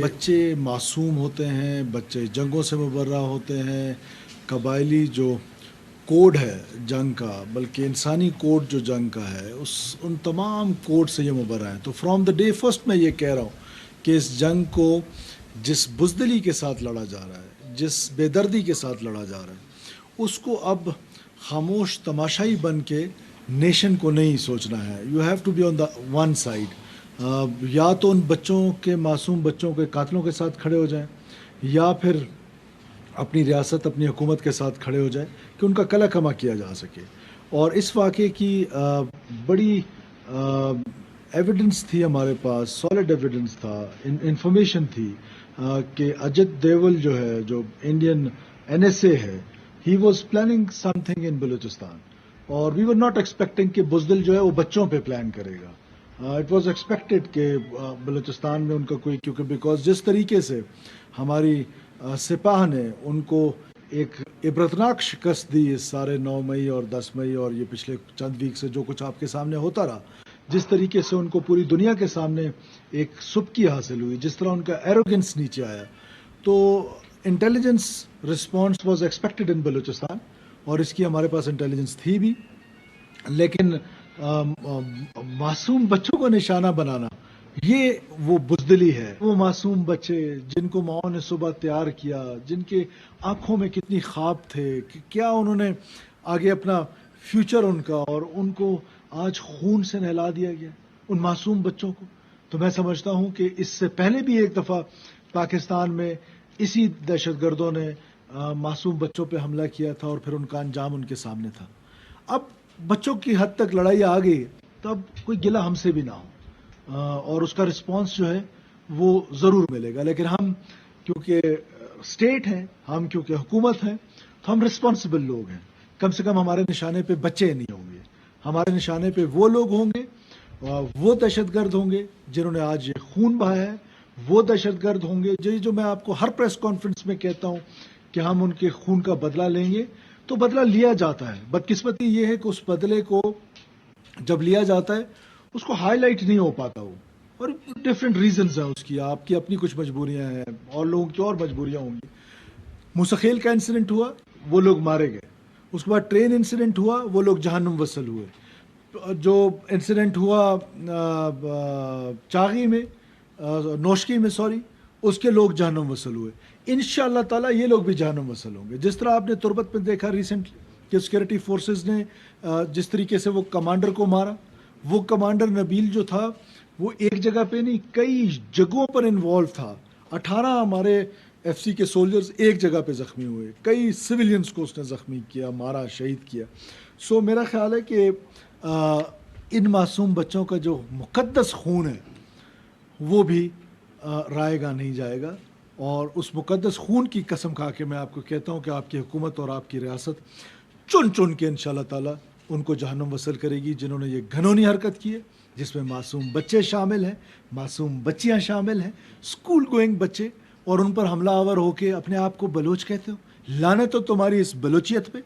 بچے معصوم ہوتے ہیں، بچے جنگوں سے مبرہ ہوتے ہیں، قبائلی جو کوڈ ہے جنگ کا، بلکہ انسانی کوڈ جو جنگ کا ہے، ان تمام کوڈ سے یہ مبرہ ہیں۔ تو فرام دا ڈے فرسٹ میں یہ کہہ رہا ہوں کہ اس جنگ کو جس بزدلی کے ساتھ لڑا جا رہا ہے، جس بے دردی کے ساتھ لڑا جا رہا ہے، اس کو اب خاموش تماشائی بن کے نیشن کو نہیں سوچنا ہے۔ You have to be on the one side, یا تو ان بچوں کے، معصوم بچوں کے قاتلوں کے ساتھ کھڑے ہو جائیں، یا پھر اپنی ریاست، اپنی حکومت کے ساتھ کھڑے ہو جائیں کہ ان کا کلا کما کیا جا سکے۔ اور اس واقعے کی بڑی ایویڈنس تھی ہمارے پاس، سالڈ ایویڈنس تھا، انفارمیشن تھی کہ اجت دیول جو ہے، جو انڈین NSA ہے، he was planning some thing in Balochistan, اور وی ور ناٹ ایکسپیکٹنگ کہ بزدل جو ہے وہ بچوں پہ پلان کرے گا۔ اٹ واز ایکسپیکٹڈ کہ بلوچستان میں ان کا کوئی، کیونکہ بیکاز جس طریقے سے ہماری سپاہ نے ان کو ایک عبرتناک شکست دی اس سارے 9 مئی اور 10 مئی اور یہ پچھلے چند ویک سے جو کچھ آپ کے سامنے ہوتا رہا، جس طریقے سے ان کو پوری دنیا کے سامنے ایک سبکی حاصل ہوئی، جس طرح ان کا ایروگنس نیچے آیا، تو intelligence response was expected in Balochistan, اور اس کی ہمارے پاس انٹیلیجنس تھی بھی۔ لیکن معصوم بچوں کو نشانہ بنانا، یہ وہ بزدلی ہے۔ وہ معصوم بچے جن کو ماؤں نے صبح تیار کیا، جن کے آنکھوں میں کتنی خواب تھے کہ کیا انہوں نے آگے اپنا فیوچر ان کا، اور ان کو آج خون سے نہلا دیا گیا، ان معصوم بچوں کو۔ تو میں سمجھتا ہوں کہ اس سے پہلے بھی ایک دفعہ پاکستان میں اسی دہشت گردوں نے معصوم بچوں پہ حملہ کیا تھا، اور پھر ان کا انجام ان کے سامنے تھا۔ اب بچوں کی حد تک لڑائی آ گئی، تب کوئی گلہ ہم سے بھی نہ ہو، اور اس کا رسپانس جو ہے وہ ضرور ملے گا۔ لیکن ہم کیونکہ اسٹیٹ ہیں، ہم کیونکہ حکومت ہیں، تو ہم رسپانسبل لوگ ہیں۔ کم سے کم ہمارے نشانے پہ بچے نہیں ہوں گے، ہمارے نشانے پہ وہ لوگ ہوں گے، وہ دہشت گرد ہوں گے جنہوں نے آج یہ خون بہایا ہے، وہ دہشت گرد ہوں گے جو میں آپ کو ہر پریس کانفرنس میں کہتا ہوں کہ ہم ان کے خون کا بدلہ لیں گے۔ تو بدلہ لیا جاتا ہے، بدقسمتی یہ ہے کہ اس بدلے کو جب لیا جاتا ہے اس کو ہائی لائٹ نہیں ہو پاتا وہ، اور ڈفرینٹ ریزنز ہیں اس کی، آپ کی اپنی کچھ مجبوریاں ہیں، اور لوگوں کی اور مجبوریاں ہوں گی۔ موسیخیل کا انسیڈنٹ ہوا، وہ لوگ مارے گئے، اس کے بعد ٹرین انسیڈنٹ ہوا، وہ لوگ جہنم وصل ہوئے۔ جو انسیڈنٹ ہوا چاغی میں، نوشکی میں سوری، اس کے لوگ جہنم وصل ہوئے۔ انشاءاللہ تعالیٰ یہ لوگ بھی جہنم وصل ہوں گے۔ جس طرح آپ نے تربت میں دیکھا ریسنٹلی کہ سیکورٹی فورسز نے جس طریقے سے وہ کمانڈر کو مارا، وہ کمانڈر نبیل جو تھا وہ ایک جگہ پہ نہیں، کئی جگہوں پر انوالو تھا۔ 18 ہمارے FC کے سولجرز ایک جگہ پہ زخمی ہوئے، کئی سویلینز کو اس نے زخمی کیا، مارا، شہید کیا۔ سو میرا خیال ہے کہ ان معصوم بچوں کا جو مقدس خون ہے وہ بھی رائے گاہ نہیں جائے گا، اور اس مقدس خون کی قسم کھا کے میں آپ کو کہتا ہوں کہ آپ کی حکومت اور آپ کی ریاست چن چن کے انشاءاللہ تعالیٰ ان کو جہنم وصل کرے گی جنہوں نے یہ گھنونی حرکت کی ہے، جس میں معصوم بچے شامل ہیں، معصوم بچیاں شامل ہیں، اسکول گوئنگ بچے، اور ان پر حملہ آور ہو کے اپنے آپ کو بلوچ کہتے ہو۔ لعنت تو تمہاری اس بلوچیت پہ،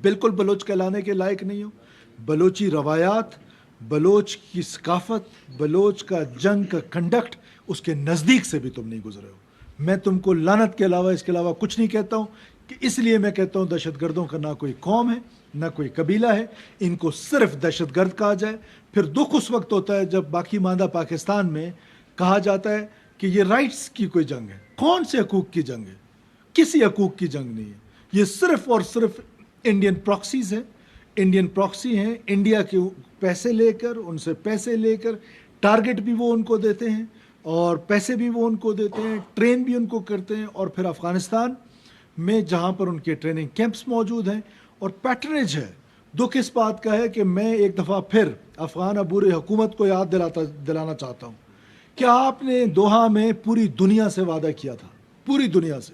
بالکل بلوچ کہلانے کے لائق نہیں ہو۔ بلوچی روایات، بلوچ کی ثقافت، بلوچ کا جنگ کا کنڈکٹ، اس کے نزدیک سے بھی تم نہیں گزرے ہو۔ میں تم کو لعنت کے علاوہ اس کے علاوہ کچھ نہیں کہتا ہوں، کہ اس لیے میں کہتا ہوں دہشت گردوں کا نہ کوئی قوم ہے، نہ کوئی قبیلہ ہے، ان کو صرف دہشت گرد کہا جائے۔ پھر دکھ اس وقت ہوتا ہے جب باقی ماندہ پاکستان میں کہا جاتا ہے کہ یہ رائٹس کی کوئی جنگ ہے۔ کون سے حقوق کی جنگ ہے؟ کسی حقوق کی جنگ نہیں ہے، یہ صرف اور صرف انڈین پراکسیز ہیں، انڈین پراکسی ہیں، انڈیا کے پیسے لے کر، ان سے پیسے لے کر، ٹارگٹ بھی وہ ان کو دیتے ہیں اور پیسے بھی وہ ان کو دیتے ہیں، ٹرین بھی ان کو کرتے ہیں، اور پھر افغانستان میں جہاں پر ان کے ٹریننگ کیمپس موجود ہیں اور پیٹرنیج ہے۔ دکھ اس بات کا ہے کہ میں ایک دفعہ پھر افغان عبور حکومت کو یاد دلانا چاہتا ہوں کہ آپ نے دوحہ میں پوری دنیا سے وعدہ کیا تھا، پوری دنیا سے،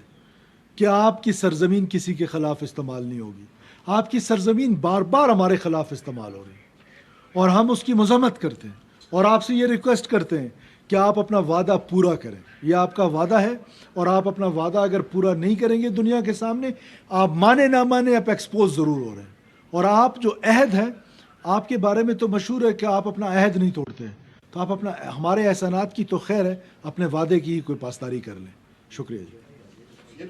کہ آپ کی سرزمین کسی کے خلاف استعمال نہیں ہوگی۔ آپ کی سرزمین بار بار ہمارے خلاف استعمال ہو رہی ہے، اور ہم اس کی مذمت کرتے ہیں، اور آپ سے یہ ریکویسٹ کرتے ہیں کہ آپ اپنا وعدہ پورا کریں۔ یہ آپ کا وعدہ ہے، اور آپ اپنا وعدہ اگر پورا نہیں کریں گے دنیا کے سامنے، آپ مانے نہ مانے آپ ایکسپوز ضرور ہو رہے ہیں۔ اور آپ جو عہد ہے، آپ کے بارے میں تو مشہور ہے کہ آپ اپنا عہد نہیں توڑتے ہیں، تو آپ اپنا ہمارے احسانات کی تو خیر ہے، اپنے وعدے کی ہی کوئی پاسداری کر لیں. شکریہ جی.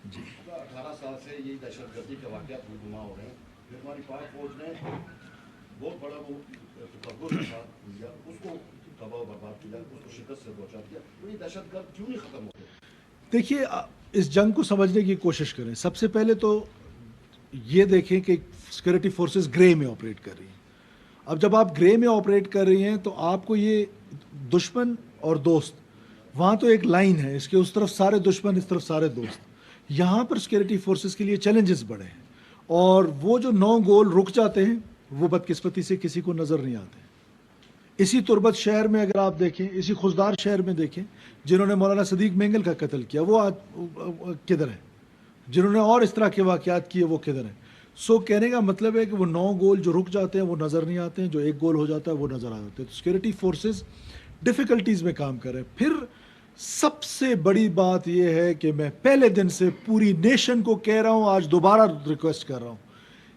جی 18 سال سے یہ دہشت گردی کے واقعات رونما ہو رہے ہیں، پھر ہماری پاک فوج نے بہت بڑا وہ تصور تھا اس کو تباہ و برباد کیا، اس کو شکست سے پہنچا دیا. تو یہ دہشت گرد کیوں نہیں ختم ہوتے؟ دیکھیے اس جنگ کو سمجھنے کی کوشش کریں. سب سے پہلے تو یہ دیکھیں کہ سیکورٹی فورسز گرے میں آپریٹ کر رہی ہیں. اب جب آپ گرے میں آپریٹ کر رہی ہیں تو آپ کو یہ دشمن اور دوست، وہاں تو ایک لائن ہے، اس کے اس طرف سارے دشمن، اس طرف سارے دوست. یہاں پر سیکورٹی فورسز کے لیے چیلنجز بڑے ہیں، اور وہ جو 9 گول رک جاتے ہیں وہ بدقسمتی سے کسی کو نظر نہیں آتے. اسی تربت شہر میں اگر آپ دیکھیں، اسی خزدار شہر میں دیکھیں، جنہوں نے مولانا صدیق مینگل کا قتل کیا وہ آج کدھر ہیں؟ جنہوں نے اور اس طرح کے واقعات کیے وہ کدھر ہیں؟ سو کہنے کا مطلب ہے کہ وہ 9 گول جو رک جاتے ہیں وہ نظر نہیں آتے ہیں، جو 1 گول ہو جاتا ہے وہ نظر آ جاتے ہیں. تو سیکورٹی فورسز ڈیفیکلٹیز میں کام کر رہے ہیں. پھر سب سے بڑی بات یہ ہے کہ میں پہلے دن سے پوری نیشن کو کہہ رہا ہوں، آج دوبارہ ریکویسٹ کر رہا ہوں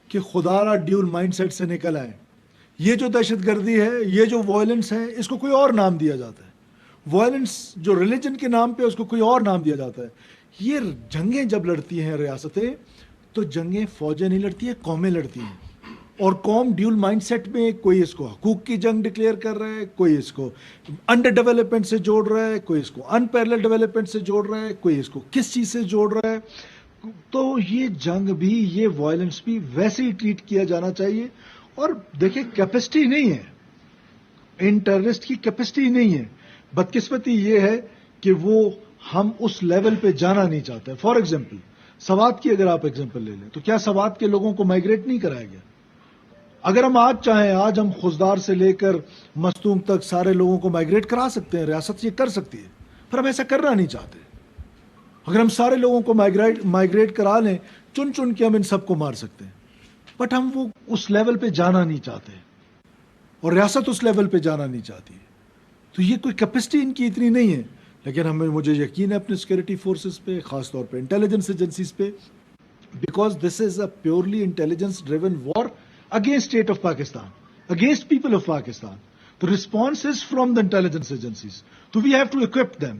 کہ خدا را ڈیول مائنڈ سیٹ سے نکل آئیں. یہ جو دہشت گردی ہے، یہ جو وائلنس ہے، اس کو کوئی اور نام دیا جاتا ہے. وائلنس جو ریلیجن کے نام پہ اس کو کوئی اور نام دیا جاتا ہے. یہ جنگیں جب لڑتی ہیں ریاستیں، تو جنگیں فوجیں نہیں لڑتی ہیں، قومیں لڑتی ہیں. اور قوم ڈیول مائنڈ سیٹ میں کوئی اس کو حقوق کی جنگ ڈکلیئر کر رہا ہے، کوئی اس کو انڈر ڈیولپمنٹ سے جوڑ رہا ہے، کوئی اس کو ان پیرلل ڈیولپمنٹ سے جوڑ رہا ہے، کوئی اس کو کس چیز سے جوڑ رہا ہے. تو یہ جنگ بھی، یہ وائلنس بھی ویسے ہی ٹریٹ کیا جانا چاہیے. اور دیکھیں کیپیسٹی نہیں ہے، ان ٹیررسٹ کی کیپیسٹی نہیں ہے. بدقسمتی یہ ہے کہ وہ ہم اس لیول پہ جانا نہیں چاہتے. فار ایگزامپل سوات کی اگر آپ ایگزامپل لے لیں تو کیا سوات کے لوگوں کو مائگریٹ نہیں کرایا گیا؟ اگر ہم آج چاہیں، آج ہم خزدار سے لے کر مستونگ تک سارے لوگوں کو مائگریٹ کرا سکتے ہیں، ریاست یہ کر سکتی ہے، پر ہم ایسا کرنا نہیں چاہتے. اگر ہم سارے لوگوں کو مائگریٹ کرا لیں، چن چن کے ہم ان سب کو مار سکتے ہیں، بٹ ہم وہ اس لیول پہ جانا نہیں چاہتے، اور ریاست اس لیول پہ جانا نہیں چاہتی ہے. تو یہ کوئی کیپیسٹی ان کی اتنی نہیں ہے. لیکن مجھے یقین ہے اپنے سیکورٹی فورسز پہ، خاص طور پہ انٹیلیجنس ایجنسیز پہ، because this is a purely intelligence driven war against state of Pakistan, against people of Pakistan. The response is from the intelligence agencies. So we have to equip them.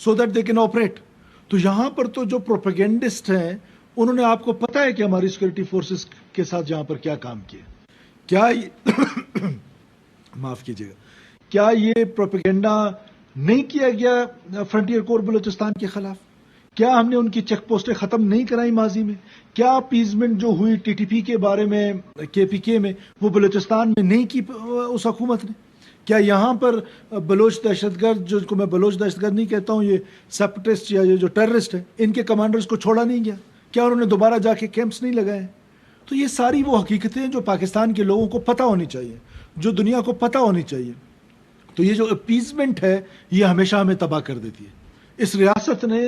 so that they can operate. تو یہاں پر تو جو پروپیگنڈسٹ ہیں انہوں نے آپ کو پتا ہے کہ ہماری سیکورٹی فورسز کے ساتھ یہاں پر کیا کام کیا. کیا معاف کیجیے گا, کیا یہ پروپیگنڈا نہیں کیا گیا فرنٹیئر کور بلوچستان کے خلاف؟ کیا ہم نے ان کی چیک پوسٹیں ختم نہیں کرائی ماضی میں؟ کیا اپیزمنٹ جو ہوئی ٹی ٹی پی کے بارے میں کے پی کے میں وہ بلوچستان میں نہیں کی اس حکومت نے؟ کیا یہاں پر بلوچ دہشت گرد, جو کو میں بلوچ دہشت گرد نہیں کہتا ہوں, یہ سیپریٹسٹ یا یہ جو ٹیررسٹ ہیں, ان کے کمانڈرز کو چھوڑا نہیں گیا؟ کیا انہوں نے دوبارہ جا کے کیمپس نہیں لگائے؟ تو یہ ساری وہ حقیقتیں ہیں جو پاکستان کے لوگوں کو پتہ ہونی چاہیے, جو دنیا کو پتہ ہونی چاہیے. تو یہ جو اپیزمنٹ ہے یہ ہمیشہ ہمیں تباہ کر دیتی ہے. اس ریاست نے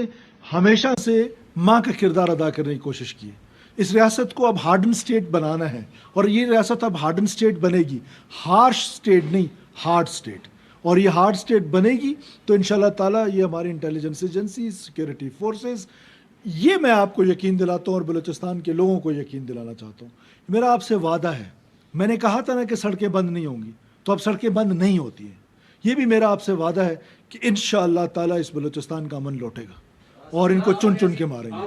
ہمیشہ سے ماں کا کردار ادا کرنے کی کوشش کی ہے. اس ریاست کو اب ہارڈن سٹیٹ بنانا ہے, اور یہ ریاست اب ہارڈن سٹیٹ بنے گی, ہارش سٹیٹ نہیں, ہارڈ سٹیٹ. اور یہ ہارڈ سٹیٹ بنے گی تو انشاءاللہ تعالیٰ یہ ہماری انٹیلیجنس ایجنسیز, سیکورٹی فورسز, یہ میں آپ کو یقین دلاتا ہوں اور بلوچستان کے لوگوں کو یقین دلانا چاہتا ہوں. میرا آپ سے وعدہ ہے, میں نے کہا تھا نا کہ سڑکیں بند نہیں ہوں گی, تو اب سڑکیں بند نہیں ہوتی ہیں. یہ بھی میرا آپ سے وعدہ ہے کہ انشاءاللہ تعالیٰ اس بلوچستان کا امن لوٹے گا, اور ان کو چن چن کے ماریں گے.